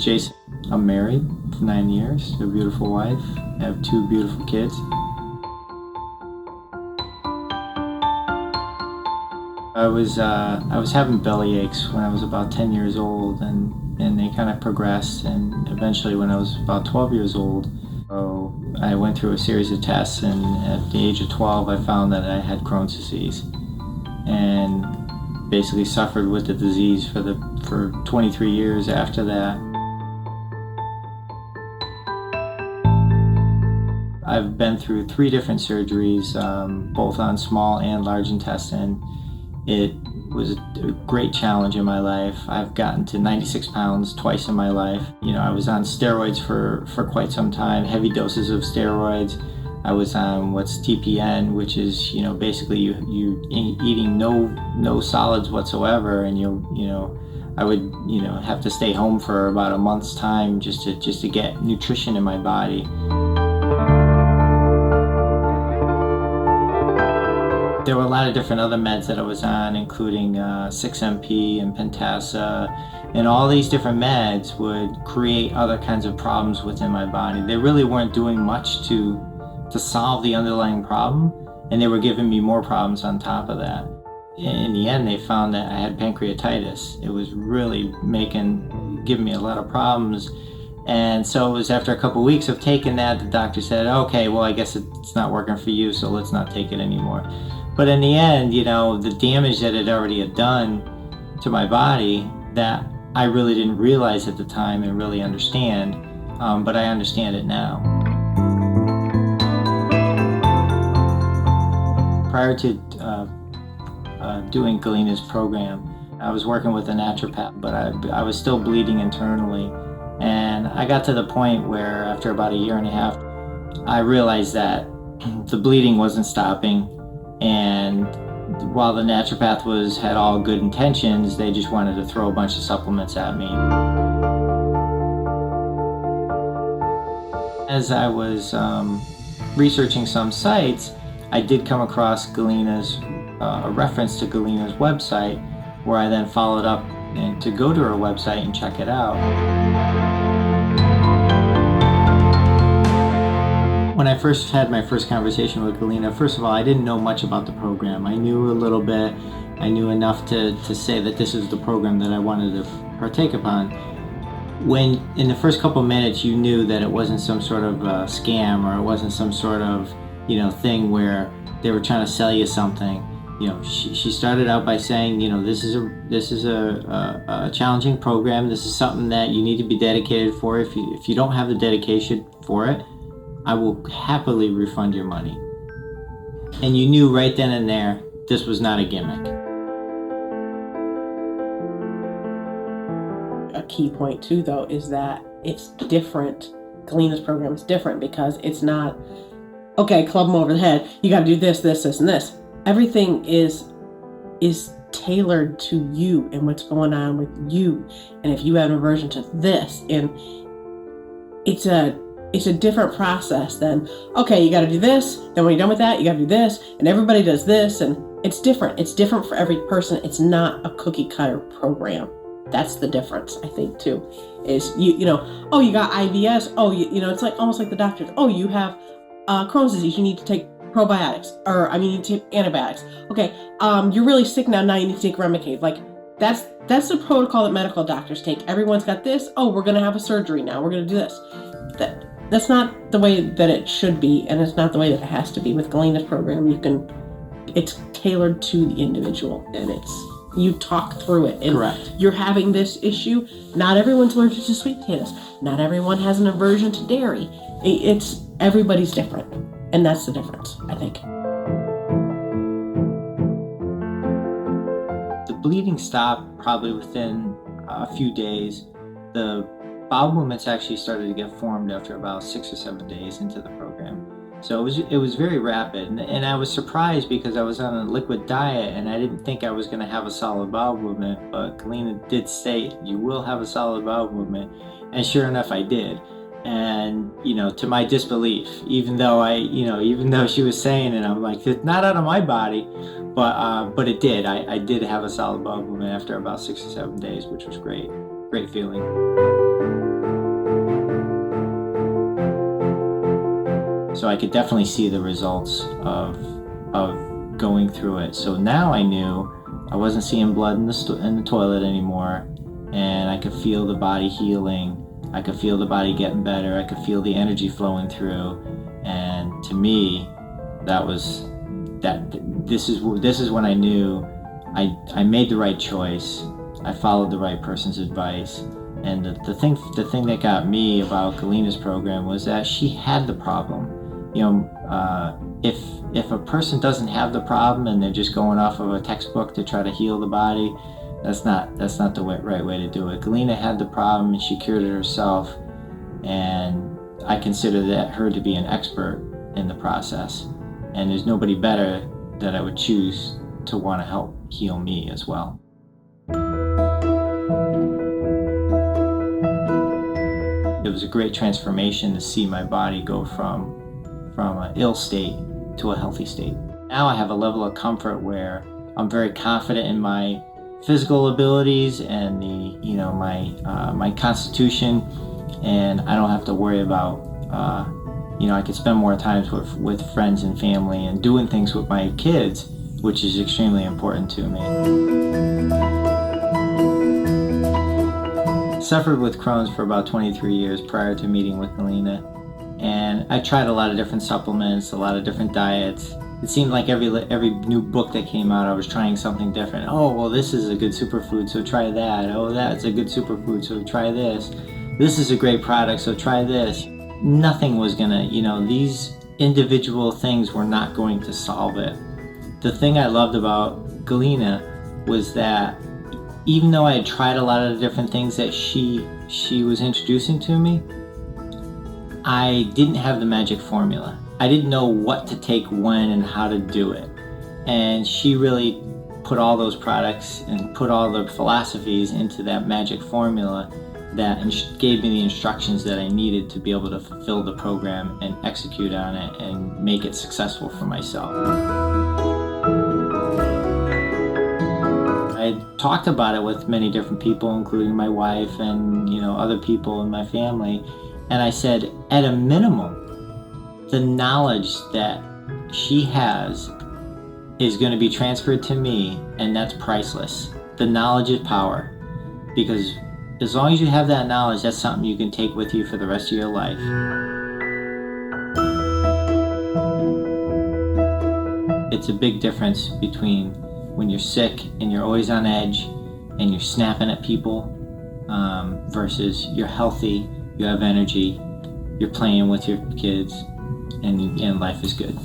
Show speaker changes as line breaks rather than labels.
name's Jason. I'm married for 9 years, a beautiful wife. I have 2 beautiful kids. I was having belly aches when I was about 10 years old, and they kind of progressed, and eventually when I was about 12 years old, I went through a series of tests, and at the age of 12 I found that I had Crohn's disease and basically suffered with the disease for 23 years after that. I've been through 3 different surgeries, both on small and large intestine. It was a great challenge in my life. I've gotten to 96 pounds twice in my life. I was on steroids for quite some time, heavy doses of steroids. I was on what's TPN, which is, basically you eating no solids whatsoever, and I would, have to stay home for about a month's time just to get nutrition in my body. There were a lot of different other meds that I was on, including 6-MP and Pentasa, and all these different meds would create other kinds of problems within my body. They really weren't doing much to solve the underlying problem, and they were giving me more problems on top of that. In the end, they found that I had pancreatitis. It was really giving me a lot of problems. And so it was after a couple weeks of taking that, the doctor said, okay, well, I guess it's not working for you, so let's not take it anymore. But in the end, the damage that it already had done to my body that I really didn't realize at the time and really understand, but I understand it now. Prior to doing Galina's program, I was working with a naturopath, but I was still bleeding internally. And I got to the point where after about 1.5 years, I realized that the bleeding wasn't stopping. And while the naturopath had all good intentions, they just wanted to throw a bunch of supplements at me. As I was researching some sites, I did come across a reference to Galina's website, where I then followed up and to go to her website and check it out. When I first had my first conversation with Galina, first of all, I didn't know much about the program. I knew a little bit. I knew enough to say that this is the program that I wanted to partake upon. When in the first couple minutes you knew that it wasn't some sort of scam, or it wasn't some sort of thing where they were trying to sell you something. She started out by saying, this is a challenging program. This is something that you need to be dedicated for. If you don't have the dedication for it, I will happily refund your money. And you knew right then and there, this was not a gimmick.
A key point too, though, is that it's different. Galina's program is different because it's not, okay, club them over the head. You got to do this, this, this, and this. Everything is tailored to you and what's going on with you. And if you have an aversion to this, and it's a different process than, okay, you got to do this, then when you're done with that, you got to do this, and everybody does this, and it's different. It's different for every person. It's not a cookie cutter program. That's the difference, I think, too, is you got IBS. Oh, it's like almost like the doctors. Oh, you have Crohn's disease. You need to take probiotics, you need to take antibiotics. Okay, you're really sick now. Now you need to take Remicade. Like that's the protocol that medical doctors take. Everyone's got this. Oh, we're gonna have a surgery now. We're gonna do this. That's not the way that it should be, and it's not the way that it has to be. With Galina's program, it's tailored to the individual, and you talk through it. And
correct. You're
having this issue. Not everyone's allergic to sweet potatoes. Not everyone has an aversion to dairy. Everybody's different, and that's the difference, I think.
The bleeding stopped probably within a few days. The bowel movements actually started to get formed after about 6 or 7 days into the program. So it was very rapid, and I was surprised because I was on a liquid diet and I didn't think I was going to have a solid bowel movement, but Galina did state you will have a solid bowel movement, and sure enough I did. And to my disbelief, even though she was saying it, I'm like, it's not out of my body, but it did. I did have a solid bowel movement after about 6 or 7 days, which was great feeling. So I could definitely see the results of going through it. So now I knew I wasn't seeing blood in the toilet anymore, and I could feel the body healing. I could feel the body getting better. I could feel the energy flowing through, and to me, this is when I knew I made the right choice. I followed the right person's advice, and the thing that got me about Galina's program was that she had the problem. If a person doesn't have the problem and they're just going off of a textbook to try to heal the body, that's not the right way to do it. Galina had the problem and she cured it herself, and I consider her to be an expert in the process. And there's nobody better that I would choose to want to help heal me as well. It was a great transformation to see my body go from an ill state to a healthy state. Now I have a level of comfort where I'm very confident in my physical abilities and my constitution, and I don't have to worry about I can spend more time with friends and family and doing things with my kids, which is extremely important to me. I suffered with Crohn's for about 23 years prior to meeting with Galina, and I tried a lot of different supplements, a lot of different diets. It seemed like every new book that came out, I was trying something different. Oh, well, this is a good superfood, so try that. Oh, that's a good superfood, so try this. This is a great product, so try this. Nothing was gonna, these individual things were not going to solve it. The thing I loved about Galina was that even though I had tried a lot of the different things that she was introducing to me, I didn't have the magic formula. I didn't know what to take when and how to do it. And she really put all those products and put all the philosophies into that magic formula that gave me the instructions that I needed to be able to fulfill the program and execute on it and make it successful for myself. I talked about it with many different people, including my wife and other people in my family, and I said, at a minimum, the knowledge that she has is going to be transferred to me, and that's priceless. The knowledge is power, because as long as you have that knowledge, that's something you can take with you for the rest of your life. It's a big difference between when you're sick and you're always on edge and you're snapping at people versus you're healthy, you have energy, you're playing with your kids, and life is good.